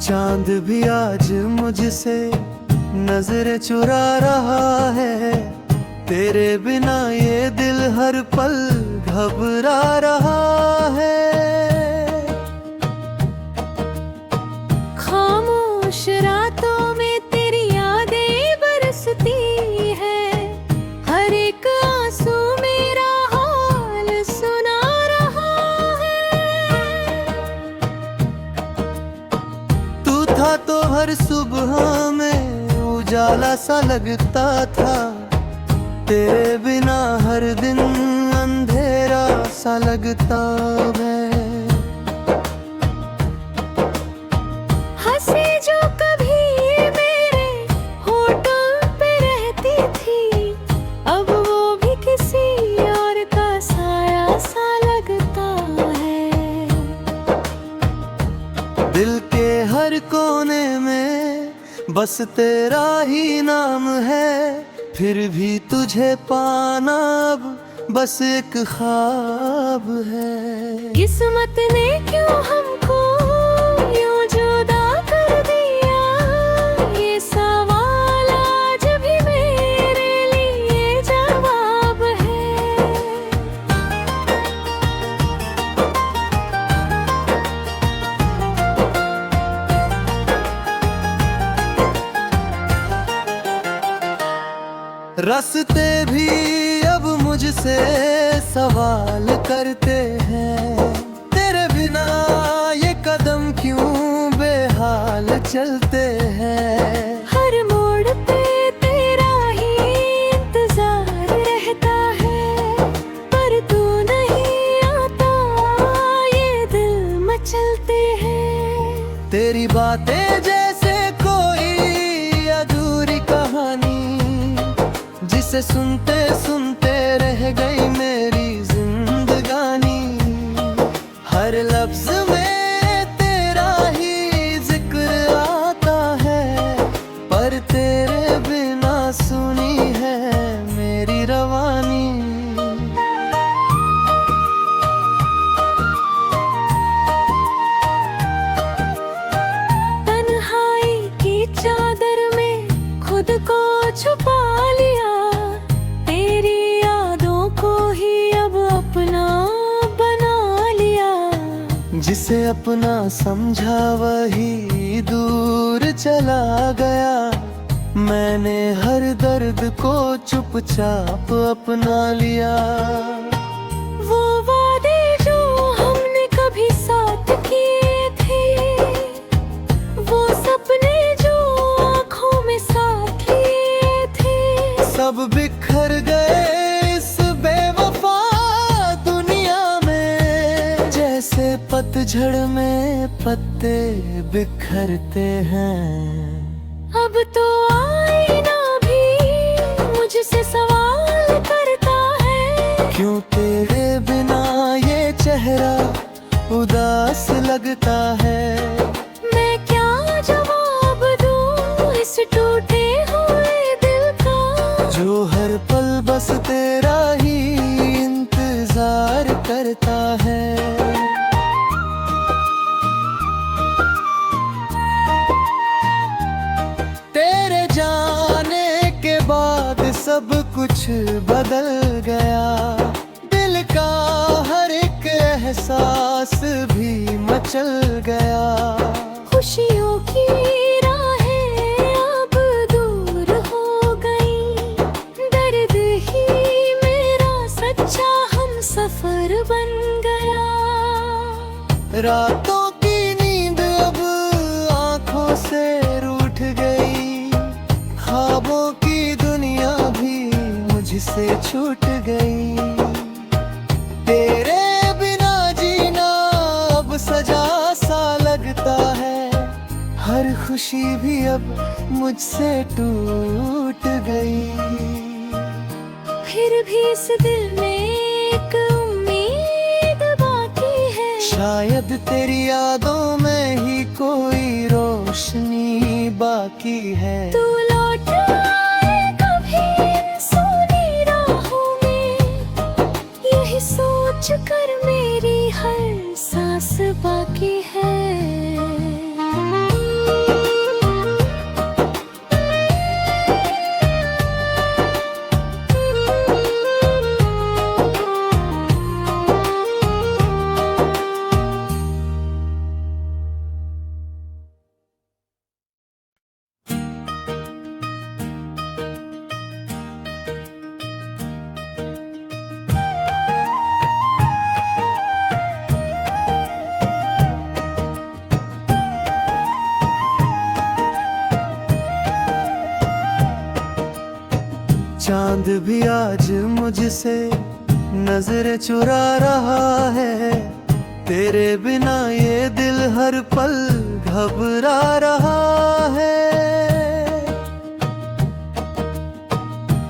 चांद भी आज मुझसे नजर चुरा रहा है। तेरे बिना ये दिल हर पल घबरा रहा है। खामोश रातों में तेरी यादें बरसती है। हर एक आंसू मेरा हाल सुना रहा है। तू था तो हर सुबह में उजाला सा लगता था। तेरे बिना हर दिन अंधेरा सा लगता है। हंसी जो कभी मेरे होठों पे रहती थी, अब वो भी किसी और का साया सा लगता है। दिल के हर कोने में बस तेरा ही नाम है। फिर भी तुझे पाना अब बस एक ख्वाब है। किस्मत ने क्यों हमको यूं जुदा कर दिया, ये सवाल आज भी मेरे लिए जवाब है। रास्ते भी अब मुझसे सवाल करते हैं। तेरे बिना ये कदम क्यों बेहाल चलते हैं। हर मोड़ पे तेरा ही इंतजार रहता है, पर तू नहीं आता ये दिल मचलते हैं। तेरी बातें जैसे कोई अधूरी कहानी, जिसे सुनते सुनते रह गई मेरी जिंदगानी। हर लफ्ज में तेरा ही जिक्र आता है, पर तेरे बिना सुनी है मेरी रवानी। तन्हाई की चादर में खुद को छुपा लिया, तेरी यादों को ही अब अपना बना लिया। जिसे अपना समझा वही दूर चला गया। मैंने हर दर्द को चुपचाप अपना लिया। वो वादे जो हमने कभी साथ किए थे, वो सपने जो आँखों में साथ लिए थे, सब बिखर गए इस बेवफा दुनिया में। जैसे पतझड़ में पत्ते बिखरते हैं। अब तो आईना भी मुझसे सवाल करता है, क्यों तेरे बिना ये चेहरा उदास लगता है। मैं क्या जवाब दूं इस टूटे हुए दिल का, जो हर पल बस तेरा ही इंतजार करता है। तेरे जाने के बाद सब कुछ बदल गया। दिल का हर एक एहसास भी मचल गया। खुशियों की राहें अब दूर हो गई, दर्द ही मेरा सच्चा हम सफर बन गया। रातों की नींद अब आंखों से रूठ गई। ख्वाबों की दुनिया भी मुझसे छूट गई। तेरे बिना जीना अब सजा सा लगता है। हर खुशी भी अब मुझसे टूट गई। फिर भी इस दिल में एक उम्मीद बाकी है, शायद तेरी यादों में ही कोई रोशनी बाकी है। तू लौट आए कभी इन सुनी राहों में, यही सोच कर मेरी हर सांस बाकी है। चांद भी आज मुझसे नजर चुरा रहा है, तेरे बिना ये दिल हर पल घबरा रहा है।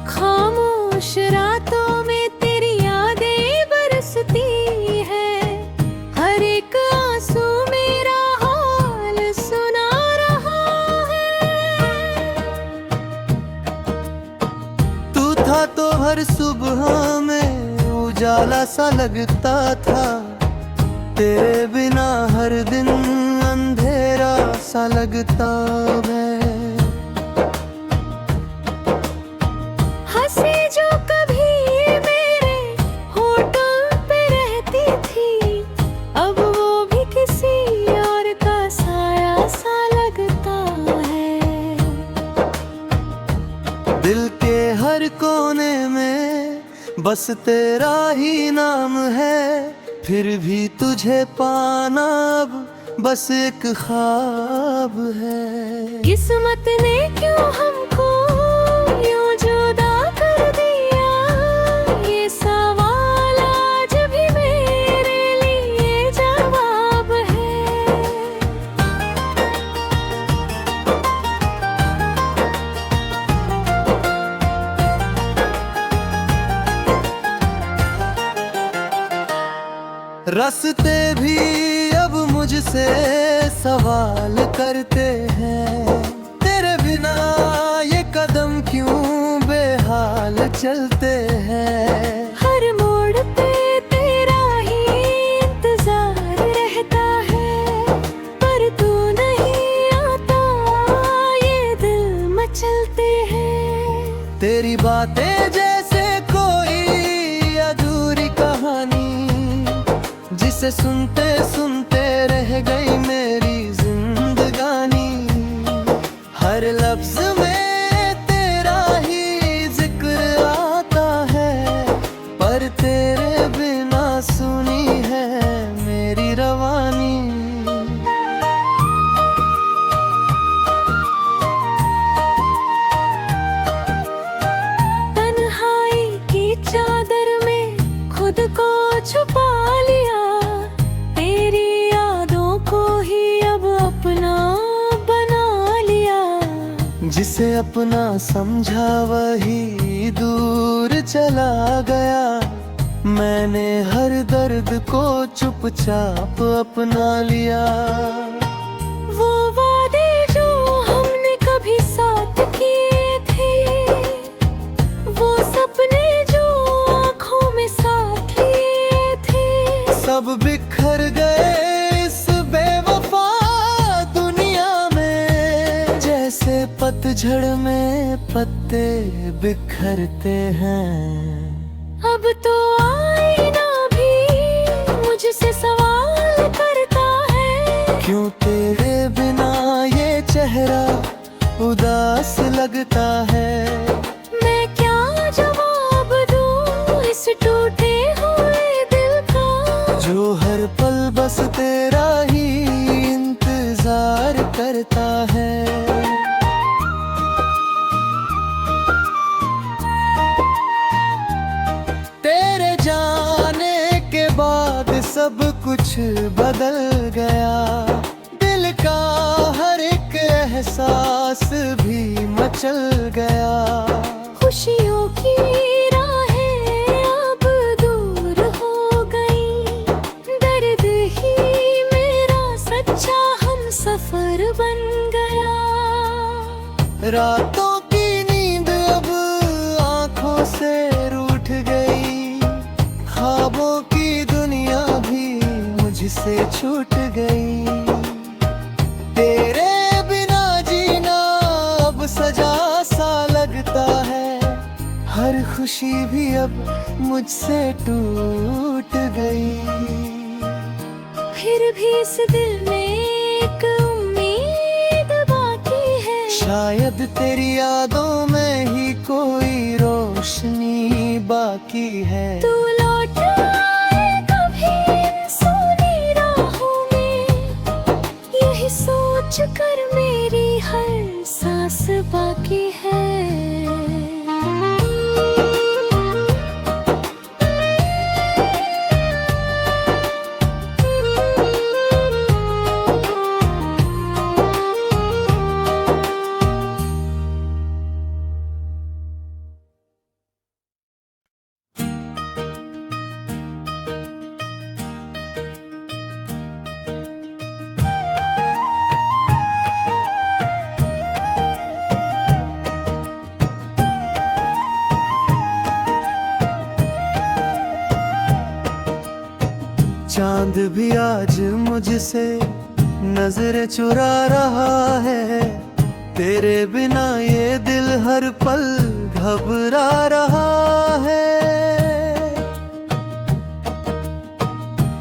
खामोश रातों में तेरी यादें बरसती है, हर एक आंसू मेरा हाल सुना रहा है। तू था तो हर सुबह में उजाला सा लगता था, तेरे बिना हर दिन अंधेरा सा लगता है। हंसी जो कभी मेरे होठों पे रहती थी, अब वो भी किसी और का साया सा लगता है। दिल के हर कोने में बस तेरा ही नाम है, फिर भी तुझे पाना अब बस एक ख्वाब है। किस्मत ने क्यों हमको यूं जुदा कर दिया, ये सवाल आज भी मेरे लिए जवाब है। रास्ते भी अब मुझसे सवाल करते हैं, तेरे बिना ये कदम क्यों बेहाल चलते हैं। हर मोड़ पे तेरा ही इंतजार रहता है, पर तू नहीं आता ये दिल मचलते हैं। तेरी बातें जैसे कोई अधूरी कहानी, जिसे सुनते सुनते रह गई मेरी जिंदगानी। हर लफ्ज में तेरा ही जिक्र आता है, पर तेरे बिना सुनी है मेरी रवानी। तन्हाई की चादर में खुद को छुपा लिया, तेरी यादों को ही अब अपना बना लिया। जिसे अपना समझा वही दूर चला गया, मैंने हर दर्द को चुपचाप अपना लिया। वो वादे जो हमने कभी साथ किए थे, वो सपने जो आँखों में साथ लिए थे, सब बिखर गए इस बेवफा दुनिया में, जैसे पतझड़ में पत्ते बिखरते हैं। अब तो आईना भी मुझसे सवाल करता है, क्यों तेरे बिना ये चेहरा उदास लगता है। मैं क्या जवाब दूं इस टूटे हुए दिल का, जो हर पल बस तेरा ही इंतजार करता है। तेरे जाने के बाद सब कुछ बदल गया, दिल का हर एक एहसास भी मचल गया। खुशियों की राहें अब दूर हो गई, दर्द ही मेरा सच्चा हमसफर बन गया। रातों की नींद अब आंखों से रूठ गई, ख्वाबों की दुनिया भी मुझसे छूट गई। तेरे बिना जीना अब सजा सा लगता है, हर खुशी भी अब मुझसे टूट गई। फिर भी इस दिल में एक उम्मीद बाकी है, शायद तेरी यादों में ही कोई रोशनी बाकी है। तू लौट आए कभी सुनी राहों में, यही सोच कर मेरी हर सांस बाकी है। भी आज मुझसे नजरें चुरा रहा है। तेरे बिना ये दिल हर पल घबरा रहा है।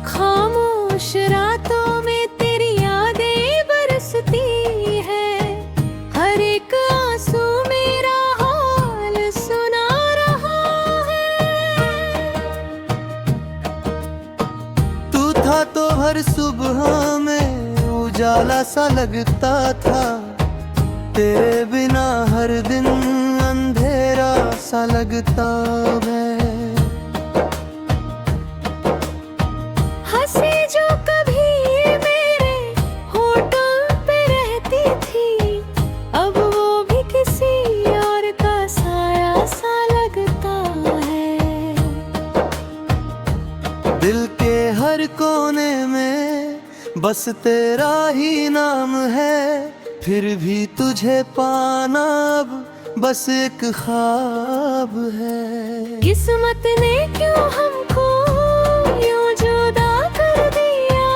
खामोश रातों में तेरी यादें बरसती है, हर एक आंसू मेरा हाल सुना रहा है। तू था तो हर सुबह में उजाला सा लगता था, तेरे बिना हर दिन अंधेरा सा लगता है। हंसी जो कभी मेरे होठों पे रहती थी, अब वो भी किसी और का साया सा लगता है। दिल के हर कोने में बस तेरा ही नाम है, फिर भी तुझे पाना अब बस एक ख्वाब है। किस्मत ने क्यों हमको यूं जुदा कर दिया,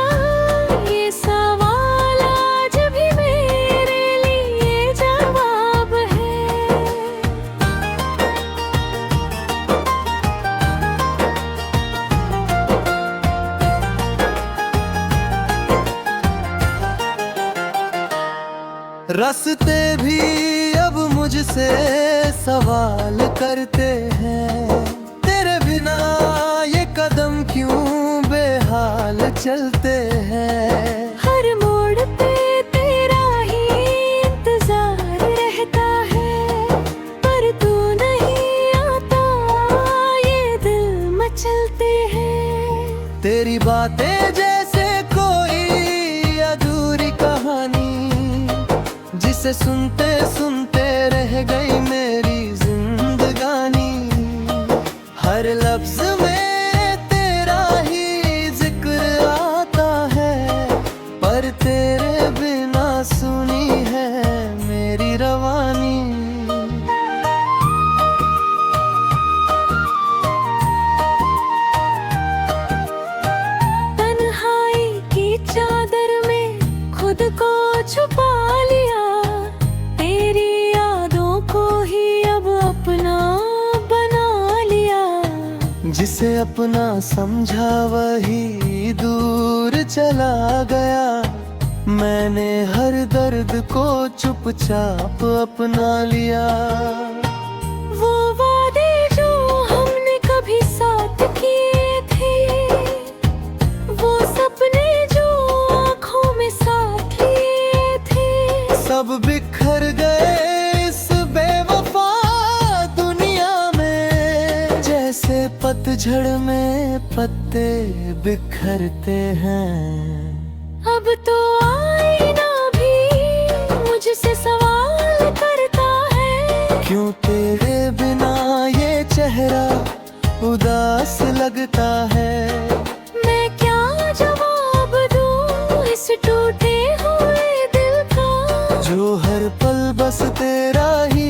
ये सवाल आज भी मेरे लिए जवाब है। रास्ते भी अब मुझसे सवाल करते हैं, तेरे बिना ये कदम क्यों बेहाल चलते हैं। हर मोड़ पे तेरा ही इंतजार रहता है, पर तू नहीं आता ये दिल मचलते हैं। तेरी बातें जैसे कोई अधूरी कहानी, जिसे सुनते सुनते रह गई मेरी जिंदगानी। हर लफ्ज में तेरा ही जिक्र आता है, पर तेरे बिना सुनी है मेरी रवानी। तन्हाई की चादर में खुद को छुपा लिया, तेरी यादों को ही अब अपना बना लिया। जिसे अपना समझा वही दूर चला गया, मैंने हर दर्द को चुपचाप अपना लिया। वो वादे जो हमने कभी साथ किए थे, वो सपने जो आँखों में साथ लिए थे, सब बिखर गए इस बेवफा दुनिया में, जैसे पतझड़ में पत्ते बिखरते हैं। अब तो आईना भी मुझसे सवाल करता है, क्यों तेरे बिना ये चेहरा उदास लगता है। मैं क्या जवाब दूं इस टूटे हुए दिल का, जो हर पल बस तेरा ही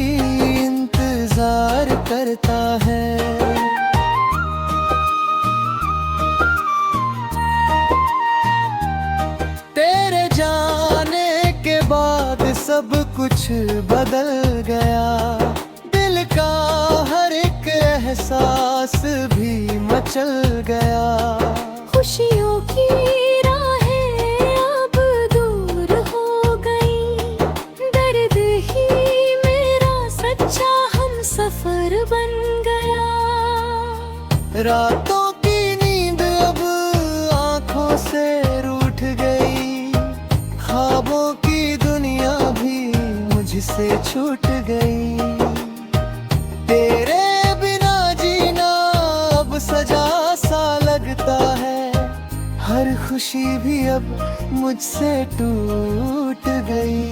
इंतजार करता है। तेरे जाने के बाद सब कुछ बदल गया, दिल का हर एक एहसास भी मचल गया। खुशियों की राहें अब दूर हो गई, दर्द ही मेरा सच्चा हम सफर बन गया। रातों की नींद अब आंखों से रूठ गई, ख्वाबों की दुनिया भी मुझसे छूट गई। तेरे बिना जीना अब सजा सा लगता है, हर खुशी भी अब मुझसे टूट गई।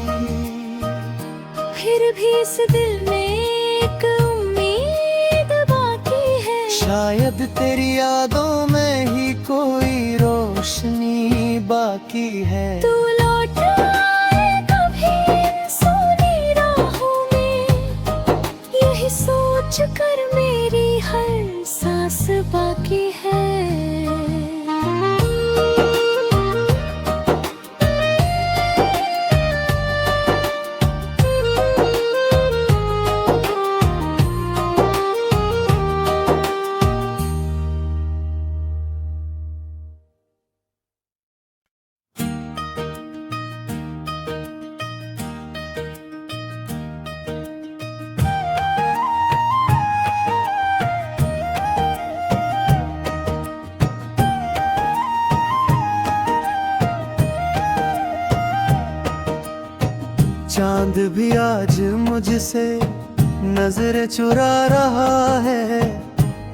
फिर भी इस दिल में एक उम्मीद बाकी है, शायद तेरी यादों में ही कोई रोशनी बाकी है। तू लौट आए कभी सोनी राहों में, यही सोच कर मेरी हर सांस बाकी है। चांद भी आज मुझसे नजर चुरा रहा है,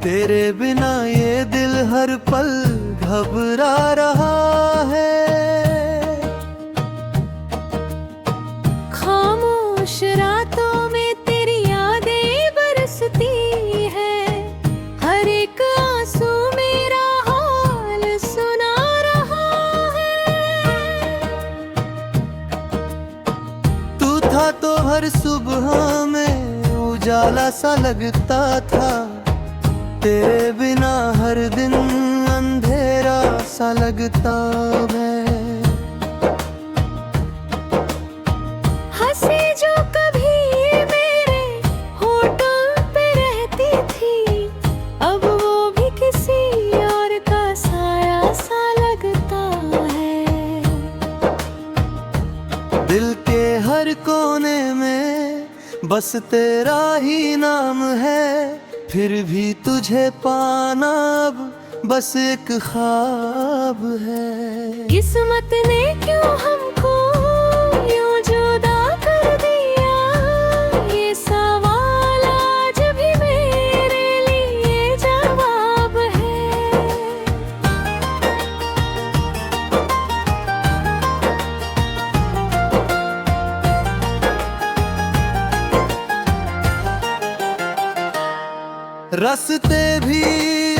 तेरे बिना ये दिल हर पल घबरा रहा है। खामोश रातों में तेरी यादें बरसती है, हर एक आंसू मेरा हाल सुना रहा है। तू था तो हर सुबह में उजाला सा लगता था, तेरे बिना हर दिन अंधेरा सा लगता है। हंसी जो कभी मेरे होठों पे रहती थी, अब वो भी किसी और का साया सा लगता है। दिल के हर कोने में बस तेरा ही नाम है, फिर भी तुझे पाना अब बस एक ख्वाब है। किस्मत ने क्यों हमको यूं जुदा कर दिया, ये सवाल आज भी मेरे लिए जवाब है। रास्ते भी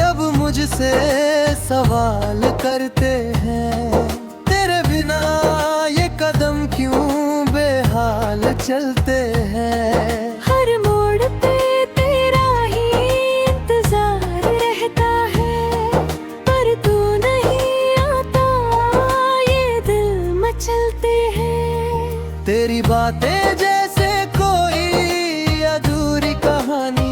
अब मुझसे सवाल करते हैं, तेरे बिना ये कदम क्यों बेहाल चलते हैं। हर मोड़ पे तेरा ही इंतजार रहता है, पर तू नहीं आता ये दिल मचलते हैं। तेरी बातें जैसे कोई अधूरी कहानी,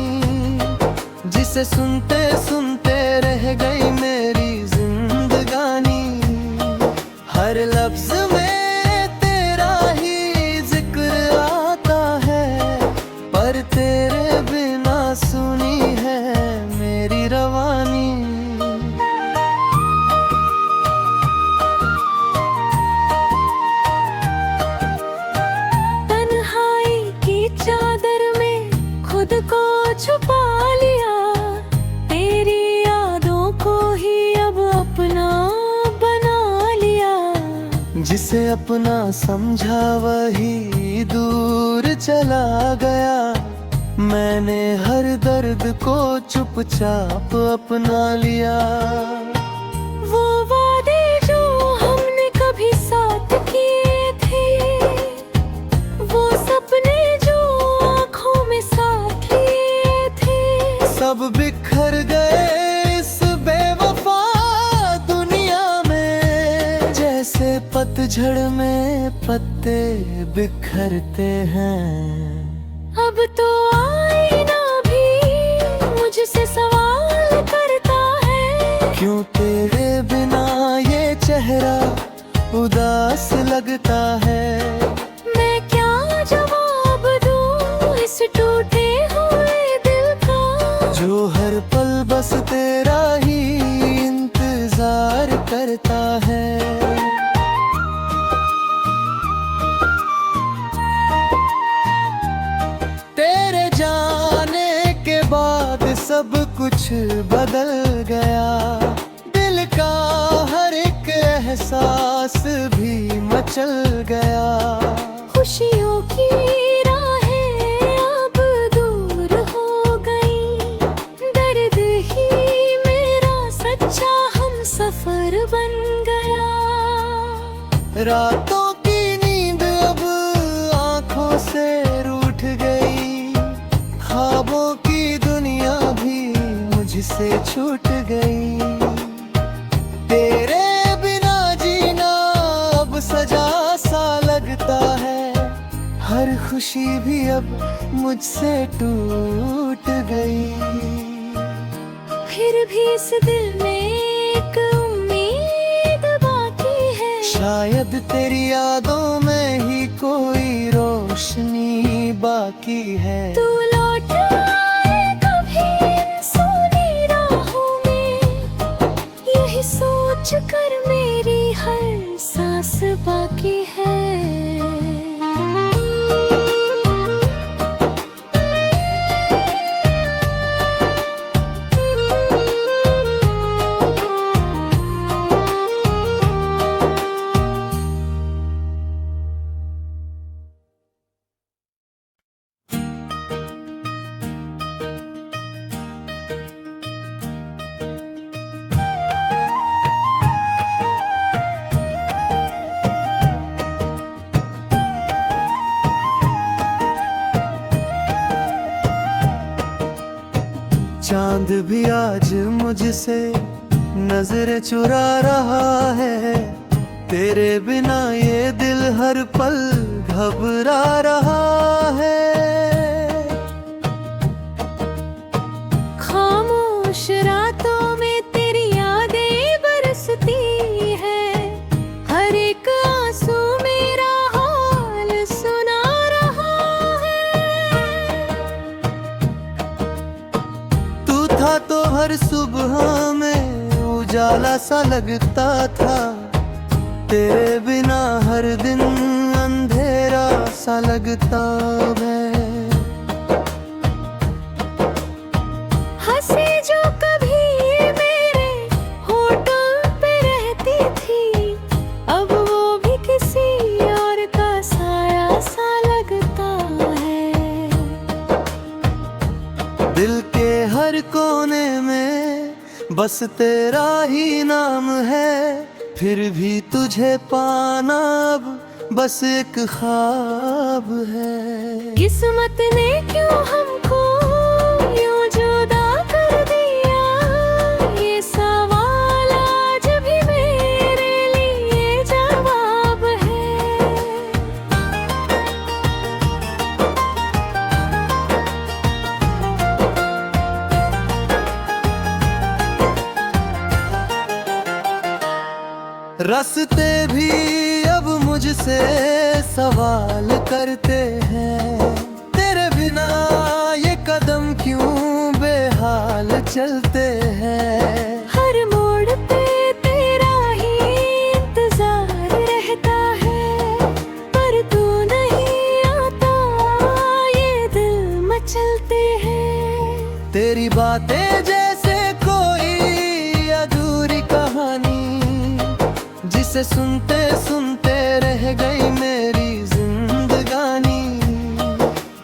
जिसे सुनते सुनते रह गई मेरी जिंदगानी। हर लफ्ज में तेरा ही जिक्र आता है, पर तेरे बिना सुनी है मेरी रवानी। तन्हाई की चादर में खुद को छुपा लिया, तेरी यादों को ही अब अपना बना लिया। जिसे अपना समझा वही दूर चला गया, मैंने हर दर्द को चुपचाप अपना लिया। वो वादे जो हमने कभी साथ किए थे, वो सपने जो आँखों में साथ लिए थे, सब बिखर गए इस बेवफा दुनिया में, जैसे पतझड़ में पत्ते बिखरते हैं। अब तो आईना भी मुझसे सवाल करता है, क्यों तेरे बिना ये चेहरा उदास लगता है। मैं क्या जवाब दूं इस टूटे हुए दिल का, जो हर पल बस तेरा ही इंतजार करता है। तेरे जाने के बाद सब कुछ बदल गया, दिल का हर एक एहसास भी मचल गया। खुशियों की राहें अब दूर हो गई, दर्द ही मेरा सच्चा हम सफर बन गया। रातों की नींद अब आंखों से रूठ गई, ख्वाबों की दुनिया भी मुझसे छूट गई। तेरे बिना जीना अब सजा सा लगता है, हर खुशी भी अब मुझसे टूट गई। फिर भी इस दिल में एक उम्मीद बाकी है, शायद तेरी यादों में ही कोई रोशनी बाकी है। तू लौट आए कभी सोनी राहों में, यही सोच कर मेरी हर सांस बाकी है। चांद भी आज मुझसे नजरें चुरा रहा है। तेरे बिना ये दिल हर पल घबरा रहा है। खामोश रातों में तेरी यादें बरसती है, हर एक आंसू मेरा हाल सुना रहा है। तू था तो हर सुबह में उजाला सा लगता था, तेरे बिना हर दिन अंधेरा सा लगता है। हंसी जो कभी मेरे होठों पे रहती थी, अब वो भी किसी और का साया सा लगता है। दिल के हर कोने में बस तेरा ही नाम है, फिर भी तुझे पाना अब बस एक ख्वाब है। किस्मत ने क्यों हमको यूं जुदा कर दिया, ये सवाल आज भी मेरे लिए जवाब है। रास्ते भी अब मुझसे सवाल करते हैं, तेरे बिना ये कदम क्यों बेहाल चलते हैं। हर मोड़ पे तेरा ही इंतजार रहता है, पर तू नहीं आता ये दिल मचलते हैं। तेरी बातें जैसे कोई अधूरी कहानी, जिसे सुनते सुनते रह गई मेरी जिंदगानी।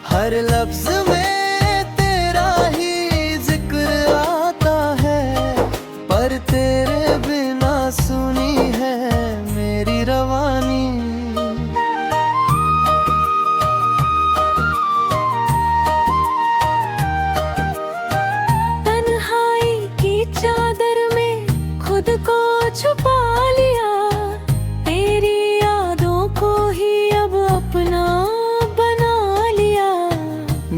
हर लफ्ज में तेरा ही जिक्र आता है, पर तेरे बिना सुनी है मेरी रवानी। तन्हाई की चादर में खुद को छुपा लिया, तेरी यादों को ही अब अपना बना लिया।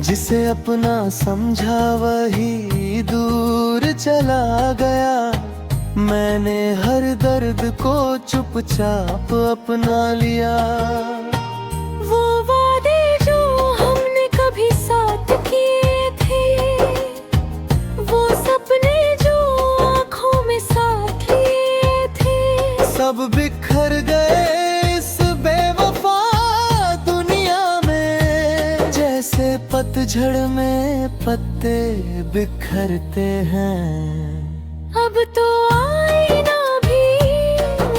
जिसे अपना समझा वही दूर चला गया, मैंने हर दर्द को चुपचाप अपना लिया। वो वादे जो हमने कभी साथ किए थे, वो सपने जो आँखों में साथ लिए थे, सब बिखर गए इस बेवफा दुनिया में, जैसे पतझड़ में पत्ते बिखरते हैं। अब तो आईना भी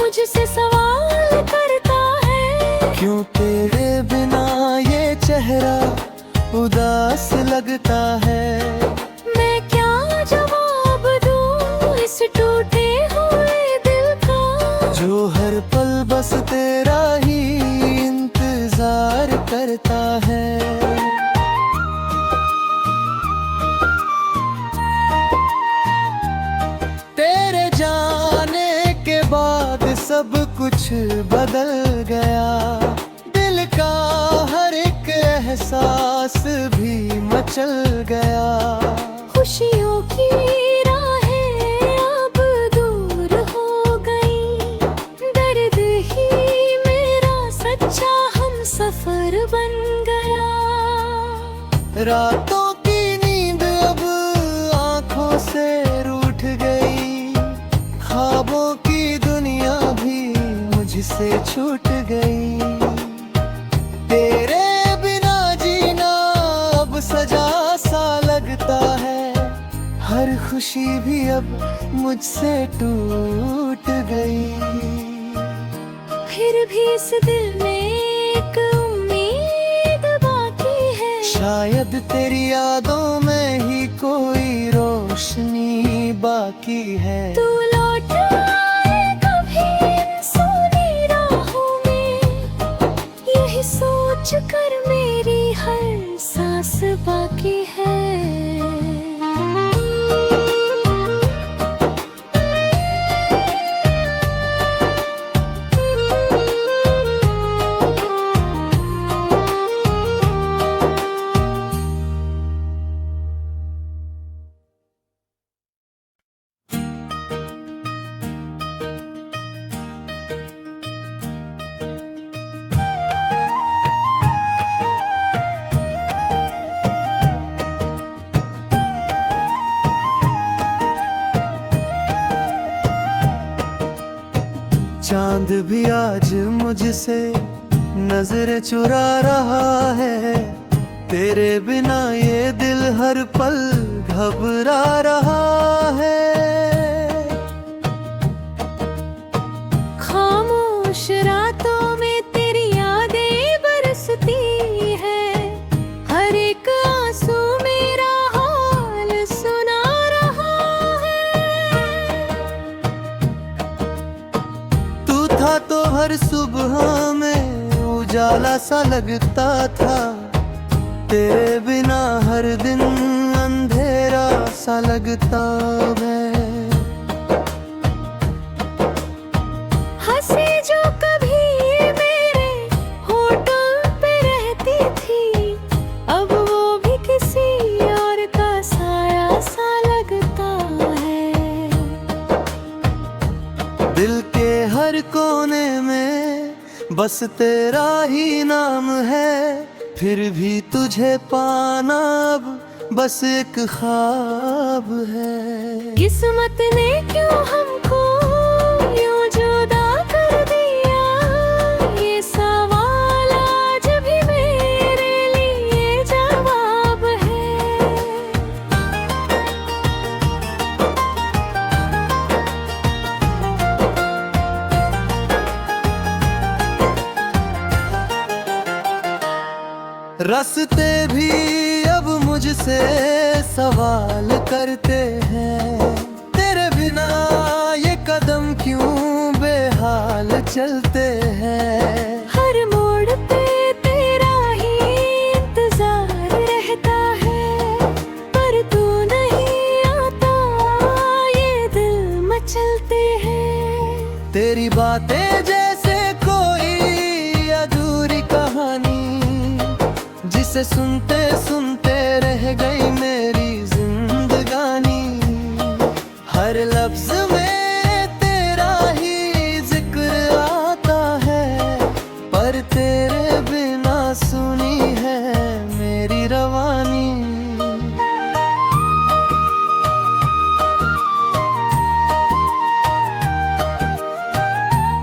मुझसे सवाल करता है, क्यों तेरे बिना ये चेहरा उदास लगता है। मैं क्या जवाब दूं इस टूटे हुए दिल का, जो हर पल बस तेरा ही इंतजार करता है। तेरे जाने के बाद सब कुछ बदल गया, दिल का हर एक एहसास भी मचल गया। खुशियों की राहें अब दूर हो गई, दर्द ही मेरा सच्चा हम सफर बन गया। रातों की नींद अब आंखों से रूठ गई, ख्वाबों की दुनिया भी मुझसे छूट गई। तेरे बिना जीना अब सजा सा लगता है, हर खुशी भी अब मुझसे टूट गई। फिर भी इस दिल में एक उम्मीद बाकी है, शायद तेरी यादों में ही कोई रोशनी बाकी है। तू लौट आए कभी सोनी राहों में, यही सोच कर मेरी हर सांस बाकी है। चांद भी आज मुझसे नजर चुरा रहा है। तेरे बिना ये दिल हर पल घबरा रहा है। खामोश रातों में तेरी यादें बरसती है, हर एक आंसू मेरा हाल सुना रहा है। तू था तो हर सुबह में उजाला सा लगता था, तेरे बिना हर दिन अंधेरा सा लगता है। हंसी जो कभी मेरे होठों पे रहती थी, अब वो भी किसी और का साया सा लगता है। दिल के हर कोने में बस तेरा ही नाम है, फिर भी तुझे पाना अब बस एक ख्वाब है। किस्मत ने क्यों हमको यूं जुदा कर दिया, ये सवाल आज भी मेरे लिए जवाब है। रास्ते भी अब मुझसे सवाल करते हैं, तेरे बिना ये कदम क्यों बेहाल चलते हैं। हर मोड़ पे तेरा ही इंतजार रहता है, पर तू नहीं आता ये दिल मचलते हैं। तेरी बातें जैसे कोई अधूरी कहानी, जिसे सुनते सुनते रह गई मेरी जिंदगानी। हर लफ्ज में तेरा ही जिक्र आता है, पर तेरे बिना सुनी है मेरी रवानी।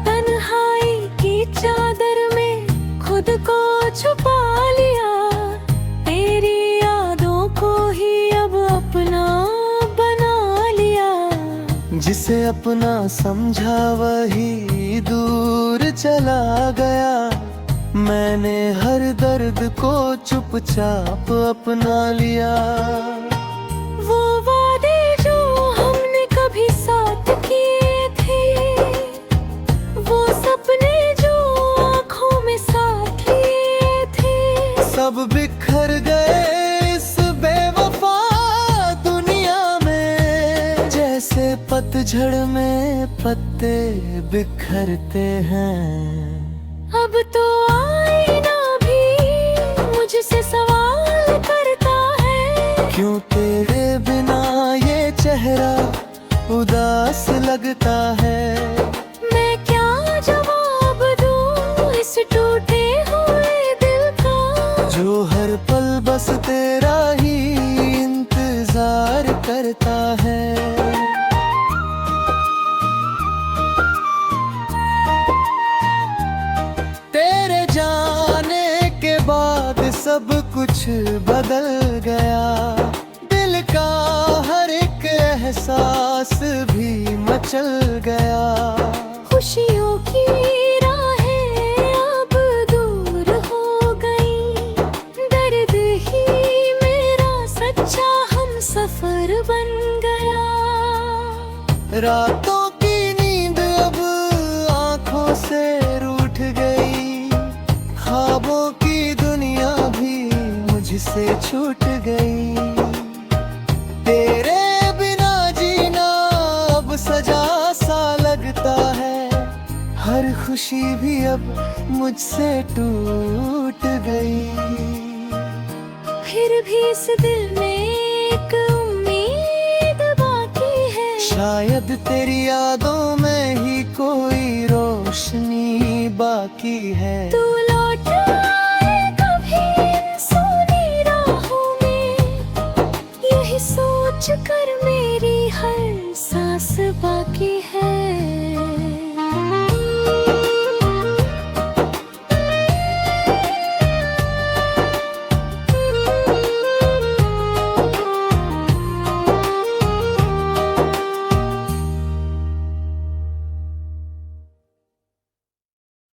तन्हाई की चादर में खुद को छुपा लिया, तेरी यादों को ही अब अपना बना लिया। जिसे अपना समझा वही दूर चला गया, मैंने हर दर्द को चुपचाप अपना लिया। वो वादे जो हमने कभी साथ किए थे, वो सपने जो आँखों में साथ लिए थे, सब बिखर गए इस बेवफा दुनिया में, जैसे पतझड़ में पत्ते बिखरते हैं। अब तो आईना भी मुझसे सवाल करता है, क्यों तेरे बिना ये चेहरा उदास लगता है। मैं क्या जवाब दूं इस टूटे हुए दिल का, जो हर पल बस तेरा ही इंतजार करता है। तेरे जाने के बाद सब कुछ बदल गया, दिल का हर एक एहसास भी मचल गया। खुशियों की राहें अब दूर हो गई, दर्द ही मेरा सच्चा हम सफर बन गया। रातों की नींद अब आंखों से रूठ गई, ख्वाबों की दुनिया भी मुझसे छूट गई। तेरे बिना जीना अब सजा सा लगता है, हर खुशी भी अब मुझसे टूट गई। फिर भी इस दिल में एक उम्मीद बाकी है, शायद तेरी यादों में ही कोई रोशनी बाकी है। तू लौट आए कभी सोनी राहों में, यही सोच कर मेरी हर सांस बाकी है।